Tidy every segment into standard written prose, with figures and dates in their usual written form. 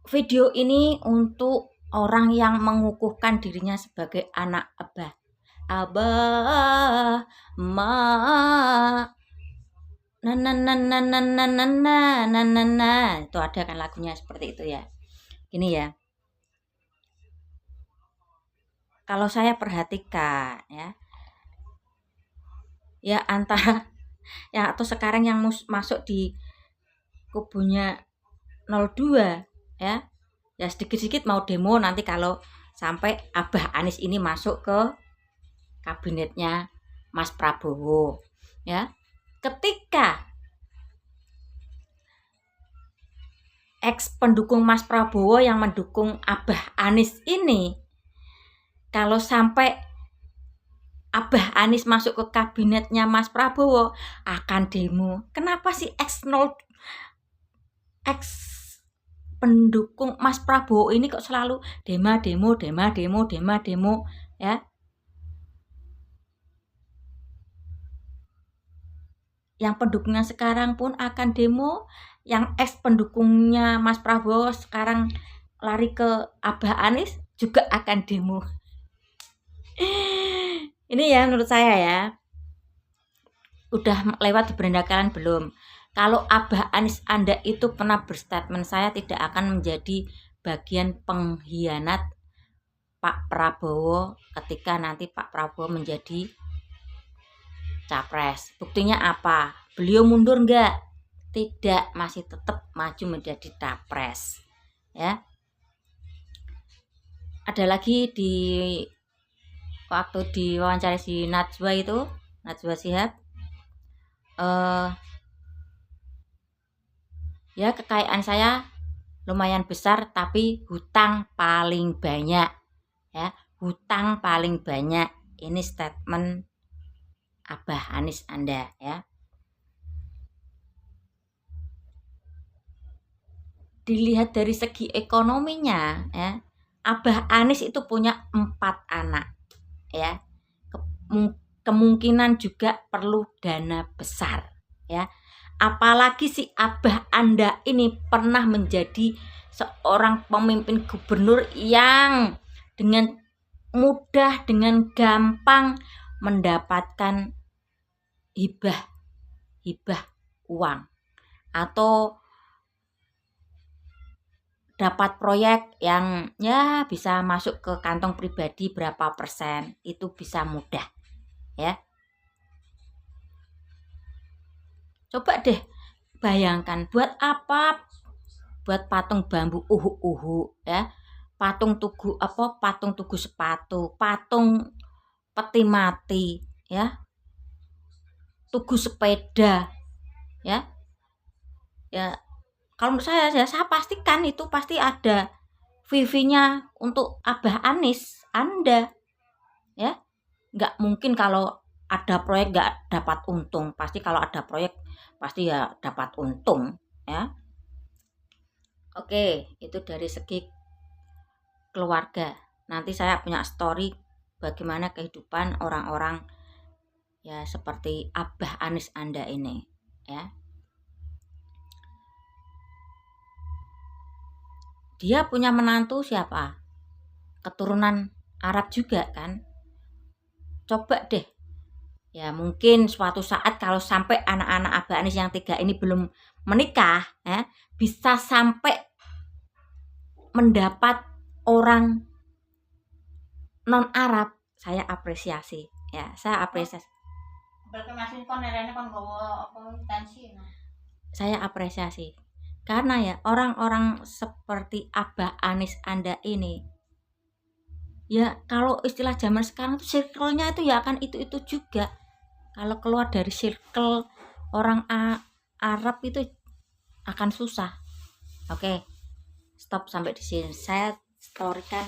Video ini untuk orang yang mengukuhkan dirinya sebagai anak Abah. Abah, ma, na na na na na na na na na na na. Itu ada kan lagunya seperti itu ya. Ini ya. Kalau saya perhatikan ya antara yang atau sekarang yang masuk di kubunya 02 ya. Ya sedikit-sedikit mau demo nanti kalau sampai Abah Anies ini masuk ke kabinetnya Mas Prabowo ya. Ketika ex pendukung Mas Prabowo yang mendukung Abah Anies ini, kalau sampai Abah Anies masuk ke kabinetnya Mas Prabowo akan demo. Kenapa sih ex pendukung Mas Prabowo ini kok selalu demo ya? Yang pendukungnya sekarang pun akan demo, yang ex pendukungnya Mas Prabowo sekarang lari ke Abah Anies juga akan demo. Ini ya menurut saya ya. Udah lewat di beranda kalian belum? Kalau Abah Anies Anda itu pernah berstatement, saya tidak akan menjadi bagian pengkhianat Pak Prabowo ketika nanti Pak Prabowo menjadi capres. Buktinya apa? Beliau mundur enggak? Tidak, masih tetap maju menjadi capres. Ya. Ada lagi di waktu diwawancara si Najwa Shihab, ya kekayaan saya lumayan besar tapi hutang paling banyak ya, hutang paling banyak. Ini statement Abah Anies Anda ya. Dilihat dari segi ekonominya ya, Abah Anies itu punya 4 anak ya. Kemungkinan juga perlu dana besar ya. Apalagi si Abah Anda ini pernah menjadi seorang pemimpin gubernur yang dengan mudah, dengan gampang mendapatkan hibah uang atau dapat proyek yang ya bisa masuk ke kantong pribadi berapa persen, itu bisa mudah ya. Coba deh bayangkan, buat apa? Buat patung bambu uhu ya, patung tugu sepatu, patung peti mati ya, tugu sepeda ya. Ya kalau menurut saya pastikan itu pasti ada VV-nya untuk Abah Anies Anda ya. Nggak mungkin kalau ada proyek nggak dapat untung, pasti kalau ada proyek pasti ya dapat untung ya. Oke, itu dari segi keluarga. Nanti saya punya story bagaimana kehidupan orang-orang ya seperti Abah Anies Anda ini ya. Dia punya menantu siapa? Keturunan Arab juga kan? Coba deh. Ya mungkin suatu saat kalau sampai anak-anak Abah Anies yang 3 ini belum menikah ya, bisa sampai mendapat orang non Arab, saya apresiasi ya, saya apresiasi. Saya apresiasi karena ya orang-orang seperti Abah Anies Anda ini ya, kalau istilah zaman sekarang tuh circle-nya itu ya akan itu juga. Kalau keluar dari circle orang Arab itu akan susah. Oke, stop sampai di sini. Saya storykan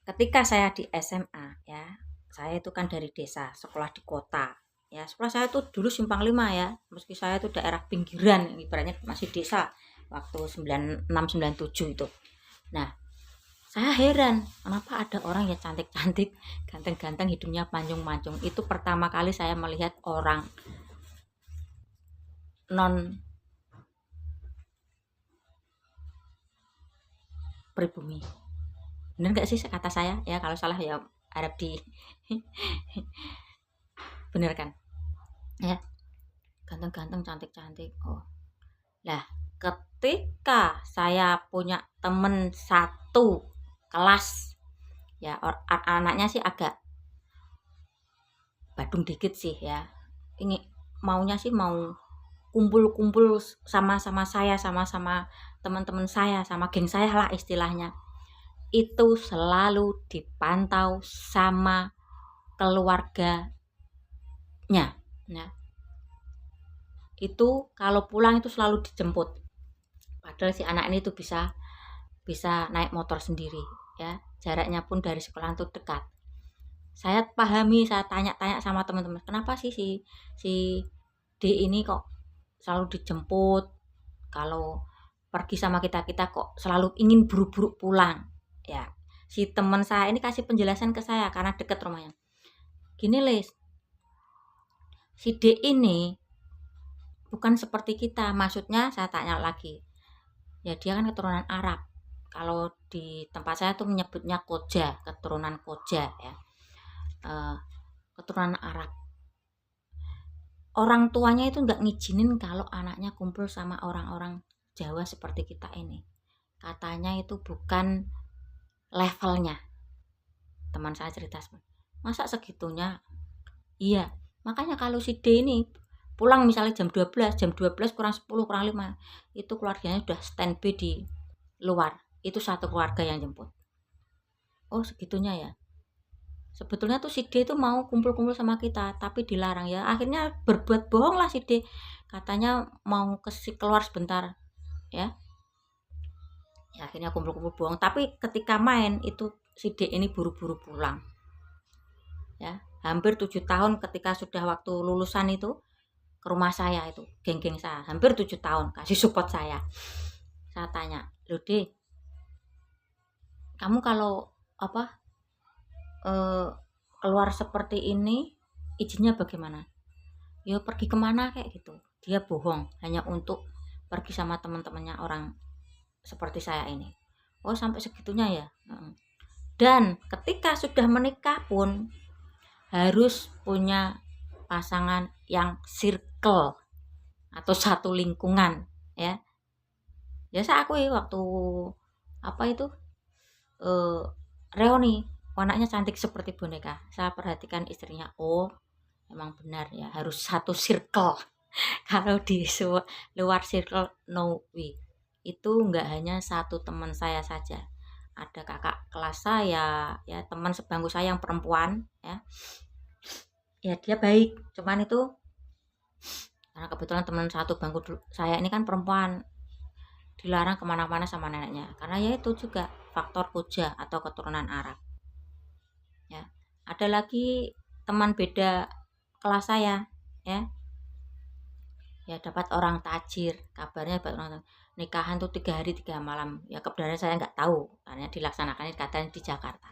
ketika saya di SMA ya, saya itu kan dari desa, sekolah di kota ya. Sekolah saya tuh dulu Simpang 5 ya, meski saya itu daerah pinggiran, ibaratnya masih desa waktu 96-97 itu. Nah, saya heran kenapa ada orang yang cantik-cantik, ganteng-ganteng, hidungnya mancung-mancung. Itu pertama kali saya melihat orang non pribumi. Bener gak sih kata saya? Ya kalau salah ya harap di bener kan? Ya, ganteng-ganteng, cantik-cantik. Oh. Lah, ketika saya punya temen satu kelas, ya anaknya sih agak badung dikit sih ya. Ini maunya sih mau kumpul-kumpul sama-sama saya, sama-sama teman-teman saya, sama geng saya lah istilahnya. Itu selalu dipantau sama keluarganya. Nah, itu kalau pulang itu selalu dijemput. Padahal si anak ini tuh bisa naik motor sendiri ya. Jaraknya pun dari sekolah itu dekat. Saya pahami, saya tanya-tanya sama teman-teman, kenapa sih si D ini kok selalu dijemput, kalau pergi sama kita kok selalu ingin buru-buru pulang. Ya, si teman saya ini kasih penjelasan ke saya karena deket rumahnya. Gini Lis, si D ini bukan seperti kita. Maksudnya saya tanya lagi, ya dia kan keturunan Arab. Kalau di tempat saya tuh menyebutnya Koja, keturunan Koja ya. Keturunan Arab. Orang tuanya itu nggak ngizinin kalau anaknya kumpul sama orang-orang Jawa seperti kita ini. Katanya itu bukan levelnya. Teman saya cerita, masa segitunya? Iya, makanya kalau si D ini pulang misalnya jam 12 kurang 10 kurang 5, itu keluarganya sudah standby di luar. Itu satu keluarga yang jemput. Oh segitunya ya. Sebetulnya tuh si D itu mau kumpul-kumpul sama kita, tapi dilarang ya. Akhirnya berbuat bohong lah si D. Katanya mau keluar sebentar ya. Ya akhirnya kumpul-kumpul bohong. Tapi ketika main itu si D ini buru-buru pulang. Ya, hampir 7 tahun ketika sudah waktu lulusan itu ke rumah saya itu, geng-geng saya. Hampir 7 tahun kasih support saya. Saya tanya, "Loh, D, kamu kalau keluar seperti ini izinnya bagaimana?" Ya pergi kemana kayak gitu. Dia bohong hanya untuk pergi sama teman-temannya orang seperti saya ini. Oh sampai segitunya ya. Dan ketika sudah menikah pun harus punya pasangan yang circle atau satu lingkungan ya. Ya saya akui waktu reuni, anaknya cantik seperti boneka. Saya perhatikan istrinya, oh memang benar ya harus satu circle. Kalau di luar circle no way. Itu enggak hanya satu teman saya saja. Ada kakak kelas saya, ya teman sebangku saya yang perempuan ya. Ya dia baik, cuman itu karena kebetulan teman satu bangku saya ini kan perempuan, dilarang kemana-mana sama neneknya. Karena ya itu juga faktor Koja atau keturunan Arab. Ya, ada lagi teman beda kelas saya ya. Ya dapat orang tajir, kabarnya dapat orang nikahan tuh 3 hari 3 malam. Ya kebenaran saya nggak tahu, karena dilaksanakannya katanya di Jakarta.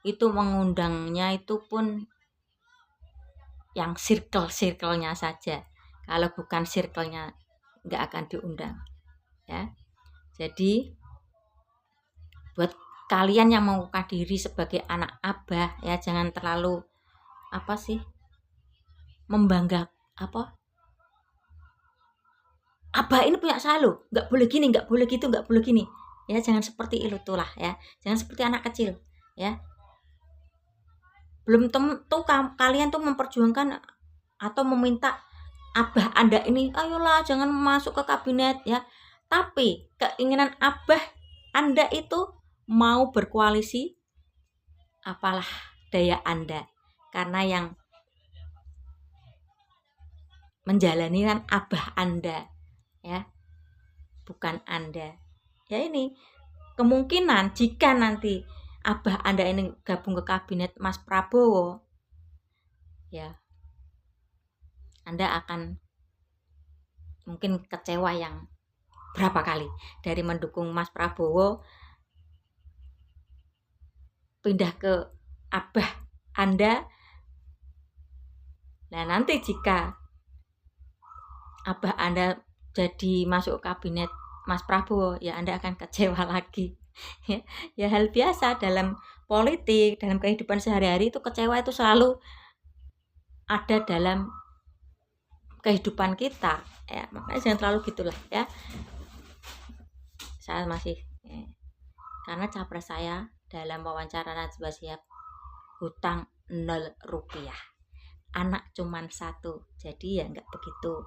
Itu mengundangnya itu pun yang circle-circle-nya saja. Kalau bukan circle-nya nggak akan diundang. Ya. Jadi buat kalian yang mengukuhkan diri sebagai anak abah ya jangan terlalu membangga abah ini punya saya loh, nggak boleh gini, nggak boleh gitu, nggak boleh gini. Ya jangan seperti itu lah ya, jangan seperti anak kecil ya. Belum tentu kalian tuh memperjuangkan atau meminta abah Anda ini, ayolah jangan masuk ke kabinet ya. Tapi keinginan abah Anda itu mau berkoalisi, apalah daya Anda. Karena yang menjalani kan abah Anda ya, bukan Anda. Ya ini kemungkinan jika nanti abah Anda ini gabung ke kabinet Mas Prabowo, ya Anda akan mungkin kecewa yang berapa kali. Dari mendukung Mas Prabowo pindah ke abah Anda. Nah nanti jika abah Anda jadi masuk kabinet Mas Prabowo, ya Anda akan kecewa lagi. Ya, ya hal biasa dalam politik, dalam kehidupan sehari-hari itu kecewa itu selalu ada dalam kehidupan kita. Ya, makanya jangan terlalu gitulah ya. Saya masih karena capres saya dalam wawancara Najwa Shihab, hutang 0 rupiah, anak cuman 1, jadi ya nggak begitu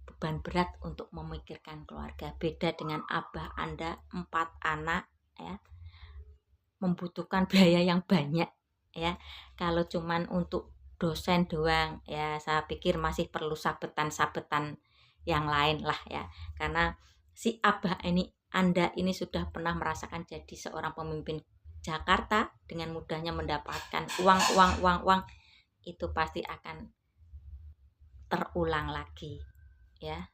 beban berat untuk memikirkan keluarga. Beda dengan abah Anda 4 anak ya, membutuhkan biaya yang banyak ya. Kalau cuman untuk dosen doang ya, saya pikir masih perlu sabetan-sabetan yang lain lah ya, karena si abah Anda ini sudah pernah merasakan jadi seorang pemimpin Jakarta, dengan mudahnya mendapatkan uang, itu pasti akan terulang lagi ya.